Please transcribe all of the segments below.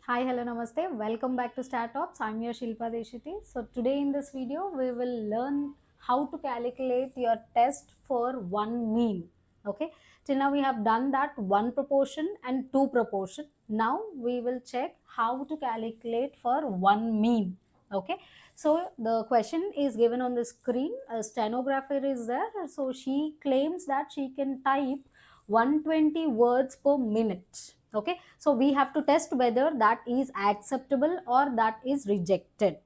Hi, hello, namaste. Welcome back to StarTalks. I'm your Shilpa Deshiti. So today in this video, we will learn how to calculate your test for one mean. Okay. Till now we have done that one proportion and two proportion. Now we will check how to calculate for one mean. Okay. So the question is given on the screen. A stenographer is there. So she claims that she can type 120 words per minute. Okay, so we have to test whether that is acceptable or that is rejected.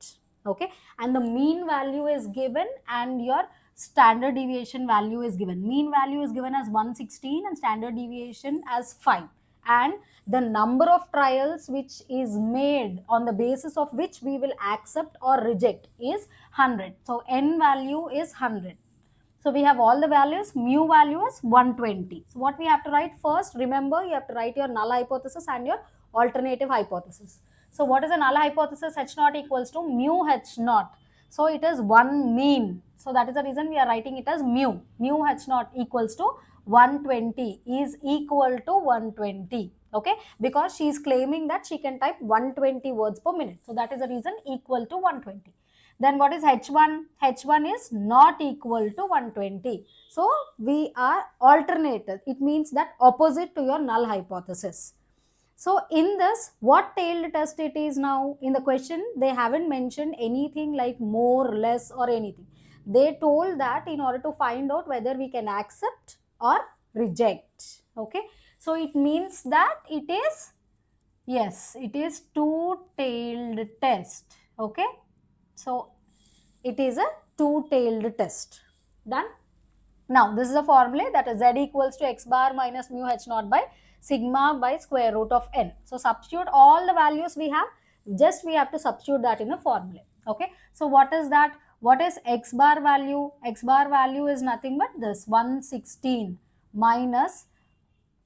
Okay, and the mean value is given and your standard deviation value is given. Mean value is given as 116 and standard deviation as 5, and the number of trials which is made on the basis of which we will accept or reject is 100. So n value is 100. So we have all the values. Mu value is 120. So what we have to write first, remember you have to write your null hypothesis and your alternative hypothesis. So what is a null hypothesis? H naught equals to mu H naught. So it is one mean. So that is the reason we are writing it as mu. Mu H naught equals to 120 is equal to 120. Okay, because she is claiming that she can type 120 words per minute. So that is the reason equal to 120. Then what is H1? H1 is not equal to 120. So we are alternated. It means that opposite to your null hypothesis. So in this, what tailed test it is now? In the question, they haven't mentioned anything like more, less or anything. They told that in order to find out whether we can accept or reject. Okay. So it means that it is, yes, it is two-tailed test. Okay. So it is a two-tailed test. Done. Now this is a formula, that is z equals to x bar minus mu h naught by sigma by square root of n. So substitute all the values we have, just we have to substitute that in the formula. Okay. So what is that? What is x bar value? X bar value is nothing but this 116 minus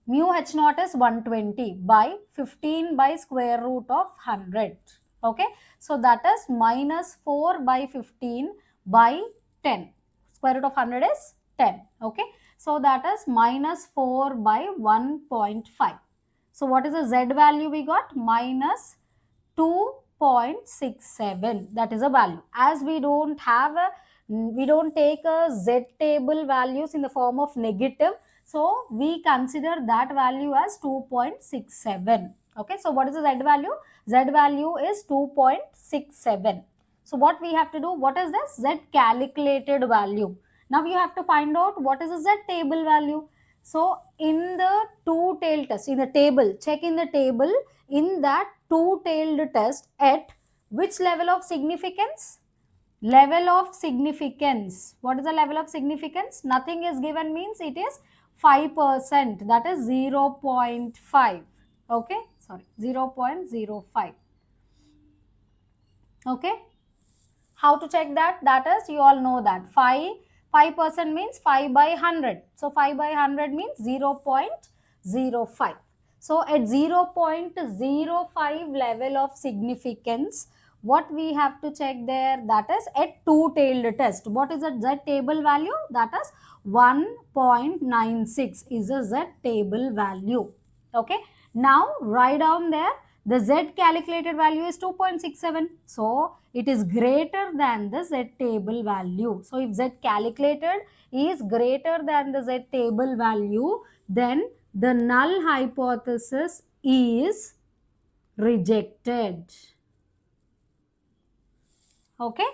mu h naught is 120 by 15 by square root of 100. Okay, so that is minus 4 by 15 by 10. Square root of 100 is 10. Okay, so that is minus 4 by 1.5. So what is the z value we got? Minus 2.67. That is a value. As we don't have a, we don't take a z table values in the form of negative, so we consider that value as 2.67. Okay, so what is the z value? Z value is 2.67. So what we have to do, what is this? Z calculated value. Now you have to find out what is the z table value. So in the two-tailed test, in the table, check in the table, in that two-tailed test, at which level of significance? Level of significance. What is the level of significance? Nothing is given means it is 5%. That is 0.5. Okay, sorry, 0.05. Okay, how to check that? That is, you all know that 5% means 5 by 100. So 5 by 100 means 0.05. So at 0.05 level of significance, what we have to check there? That is at two-tailed test. What is the z table value? That is 1.96 is a z table value. Okay, now write down there, the z calculated value is 2.67. So it is greater than the z table value. So if z calculated is greater than the z table value, then the null hypothesis is rejected. Okay,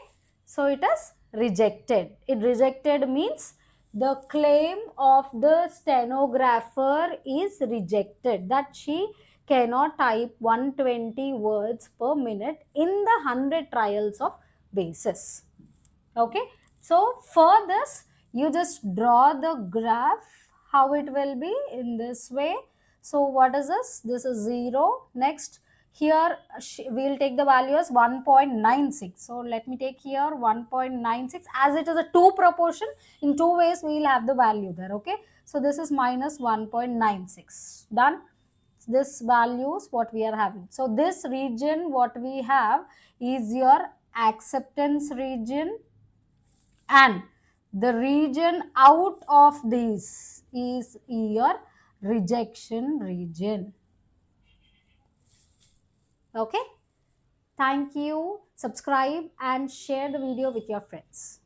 so it is rejected. It rejected means the claim of the stenographer is rejected, that she cannot type 120 words per minute in the 100 trials of basis. Okay, so for this you just draw the graph, how it will be in this way. So what is this? This is 0. Next, here we will take the value as 1.96. So let me take here 1.96, as it is a two proportion, in two ways we will have the value there. Okay, so this is minus 1.96. Done. This values what we are having. So this region what we have is your acceptance region, and the region out of this is your rejection region. Okay, thank you. Subscribe and share the video with your friends.